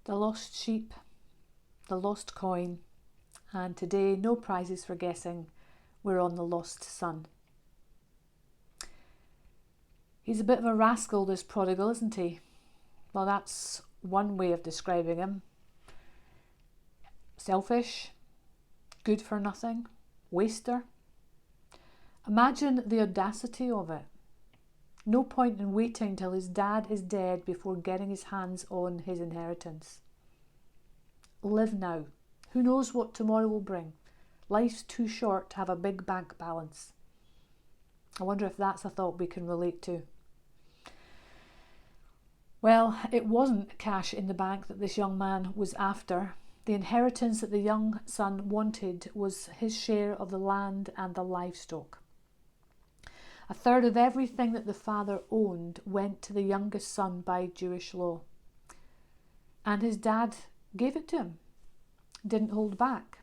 The lost sheep, the lost coin, and today no prizes for guessing we're on the lost son. He's a bit of a rascal, this prodigal, isn't he? Well, that's one way of describing him. Selfish, good for nothing, waster. Imagine the audacity of it. No point in waiting till his dad is dead before getting his hands on his inheritance. Live now. Who knows what tomorrow will bring? Life's too short to have a big bank balance. I wonder if that's a thought we can relate to. Well, it wasn't cash in the bank that this young man was after. The inheritance that the young son wanted was his share of the land and the livestock. A third of everything that the father owned went to the youngest son by Jewish law. And his dad gave it to him, didn't hold back.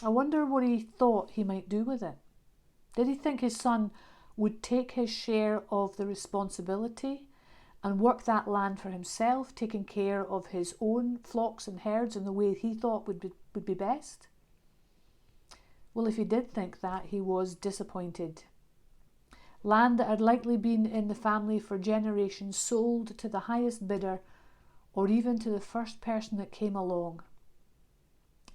I wonder what he thought he might do with it. Did he think his son would take his share of the responsibility and work that land for himself, taking care of his own flocks and herds in the way he thought would be best? Well, if he did think that, he was disappointed. Land that had likely been in the family for generations sold to the highest bidder or even to the first person that came along.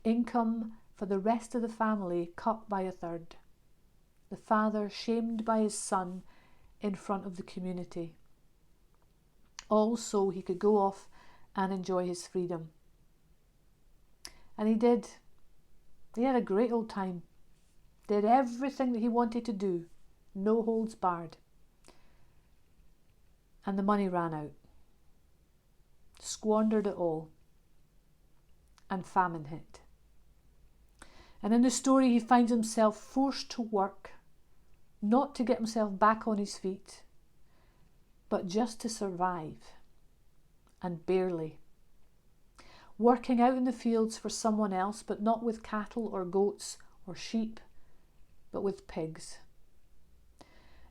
Income for the rest of the family cut by a third. The father shamed by his son in front of the community. All so he could go off and enjoy his freedom. And he did. He had a great old time. Did everything that he wanted to do. No holds barred. And the money ran out. Squandered it all. And famine hit. And in the story he finds himself forced to work, not to get himself back on his feet, but just to survive. And barely. Working out in the fields for someone else, but not with cattle or goats or sheep, but with pigs.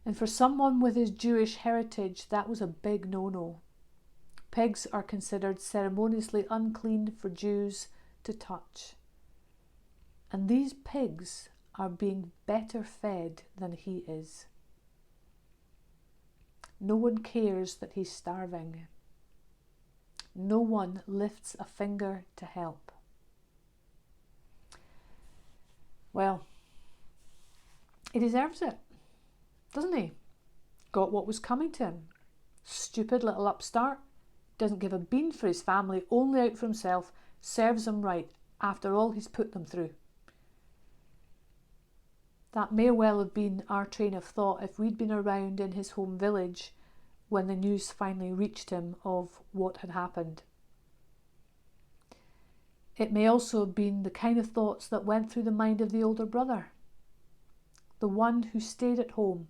And for someone with his Jewish heritage, that was a big no-no. Pigs are considered ceremoniously unclean for Jews to touch. And these pigs are being better fed than he is. No one cares that he's starving. No one lifts a finger to help. Well, he deserves it, doesn't he? Got what was coming to him. Stupid little upstart. Doesn't give a bean for his family, only out for himself. Serves them right after all he's put them through. That may well have been our train of thought if we'd been around in his home village when the news finally reached him of what had happened. It may also have been the kind of thoughts that went through the mind of the older brother. The one who stayed at home,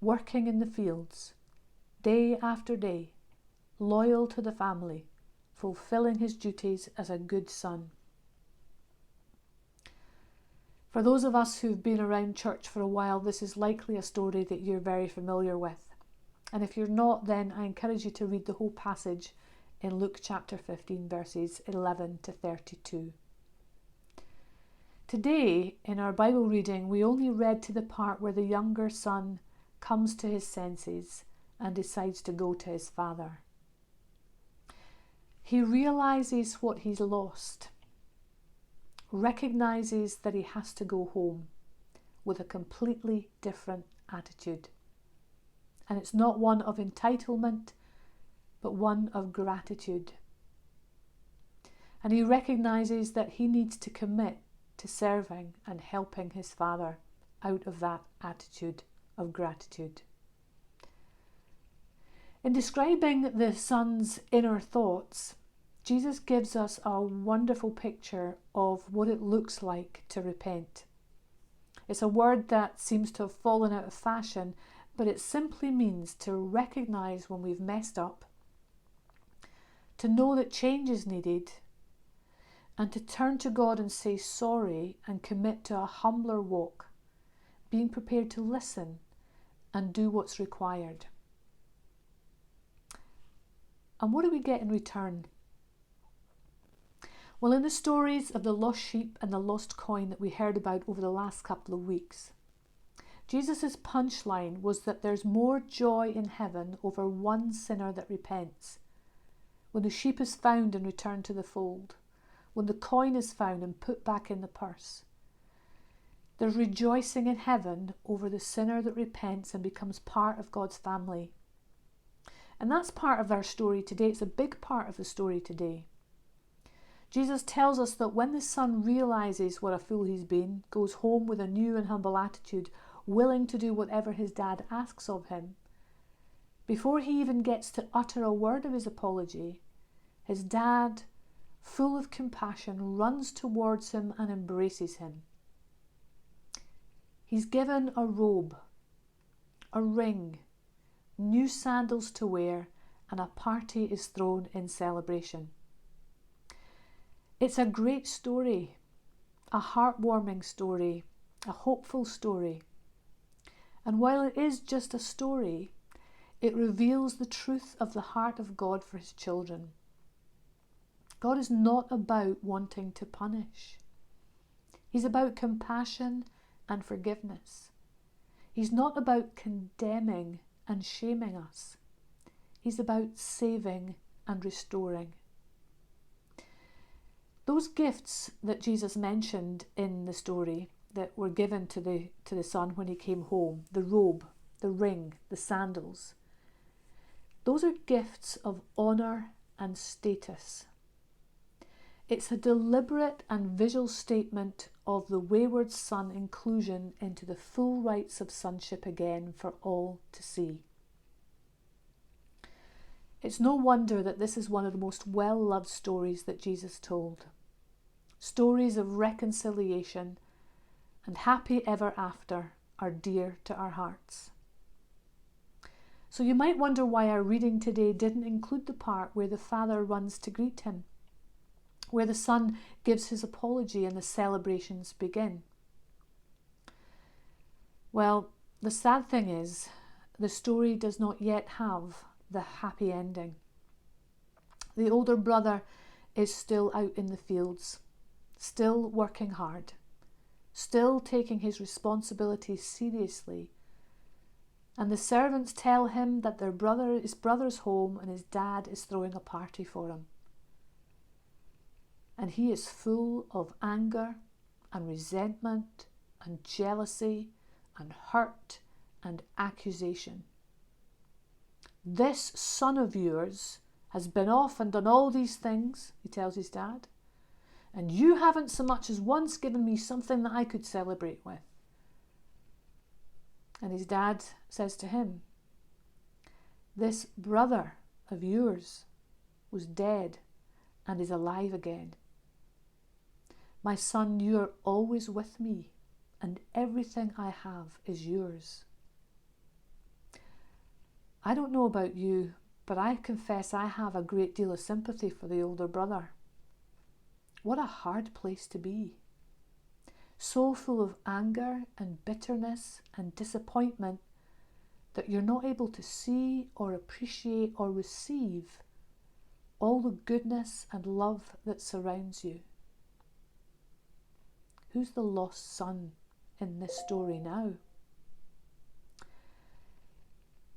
working in the fields, day after day, loyal to the family, fulfilling his duties as a good son. For those of us who've been around church for a while, this is likely a story that you're very familiar with. And if you're not, then I encourage you to read the whole passage in Luke chapter 15, verses 11 to 32. Today, in our Bible reading, we only read to the part where the younger son comes to his senses and decides to go to his father. He realizes what he's lost, recognizes that he has to go home with a completely different attitude. And it's not one of entitlement, but one of gratitude. And he recognizes that he needs to commit to serving and helping his father out of that attitude of gratitude. In describing the son's inner thoughts, Jesus gives us a wonderful picture of what it looks like to repent. It's a word that seems to have fallen out of fashion, but it simply means to recognize when we've messed up, to know that change is needed, and to turn to God and say sorry and commit to a humbler walk, being prepared to listen and do what's required. And what do we get in return? Well, in the stories of the lost sheep and the lost coin that we heard about over the last couple of weeks, Jesus' punchline was that there's more joy in heaven over one sinner that repents, when the sheep is found and returned to the fold, when the coin is found and put back in the purse. There's rejoicing in heaven over the sinner that repents and becomes part of God's family. And that's part of our story today. It's a big part of the story today. Jesus tells us that when the son realizes what a fool he's been, goes home with a new and humble attitude, willing to do whatever his dad asks of him, before he even gets to utter a word of his apology, his dad, full of compassion, runs towards him and embraces him. He's given a robe, a ring, new sandals to wear, and a party is thrown in celebration. It's a great story, a heartwarming story, a hopeful story. And while it is just a story, it reveals the truth of the heart of God for his children. God is not about wanting to punish. He's about compassion and forgiveness. He's not about condemning and shaming us. He's about saving and restoring. Those gifts that Jesus mentioned in the story that were given to the son when he came home, the robe, the ring, the sandals, those are gifts of honour and status. It's a deliberate and visual statement of the wayward son inclusion into the full rights of sonship again for all to see. It's no wonder that this is one of the most well-loved stories that Jesus told. Stories of reconciliation and happy ever after are dear to our hearts. So you might wonder why our reading today didn't include the part where the father runs to greet him, where the son gives his apology and the celebrations begin. Well, the sad thing is, the story does not yet have the happy ending. The older brother is still out in the fields, still working hard, still taking his responsibilities seriously. And the servants tell him that his brother's home and his dad is throwing a party for him. And he is full of anger and resentment and jealousy and hurt and accusation. This son of yours has been off and done all these things, he tells his dad, and you haven't so much as once given me something that I could celebrate with. And his dad says to him, this brother of yours was dead and is alive again. My son, you are always with me, and everything I have is yours. I don't know about you, but I confess I have a great deal of sympathy for the older brother. What a hard place to be. So full of anger and bitterness and disappointment that you're not able to see or appreciate or receive all the goodness and love that surrounds you. Who's the lost son in this story now?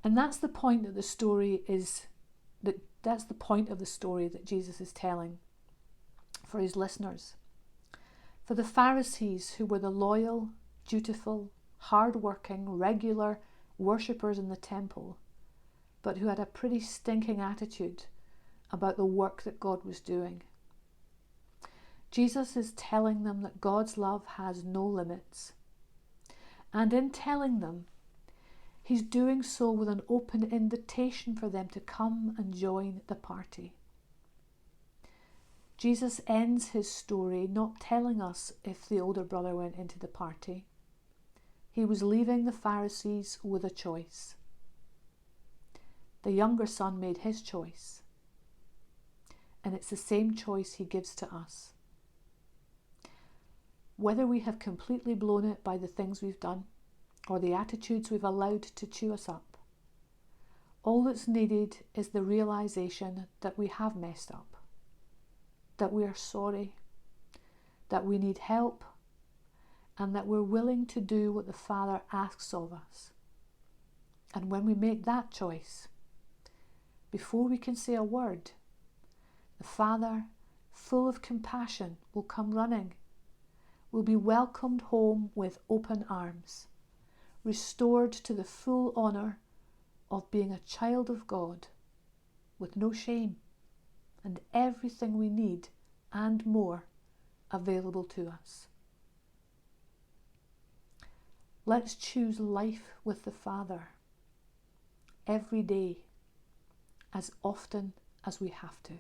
And that's the point of the story that's the point of the story that Jesus is telling for his listeners. For the Pharisees, who were the loyal, dutiful, hard-working, regular worshippers in the temple, but who had a pretty stinking attitude about the work that God was doing. Jesus is telling them that God's love has no limits. And in telling them, he's doing so with an open invitation for them to come and join the party. Jesus ends his story not telling us if the older brother went into the party. He was leaving the Pharisees with a choice. The younger son made his choice. And it's the same choice he gives to us. Whether we have completely blown it by the things we've done, or the attitudes we've allowed to chew us up, all that's needed is the realization that we have messed up. that we are sorry, that we need help, and that we're willing to do what the Father asks of us. And when we make that choice, before we can say a word, the Father, full of compassion, will come running, will be welcomed home with open arms, restored to the full honour of being a child of God, with no shame, and everything we need and more available to us. Let's choose life with the Father every day, as often as we have to.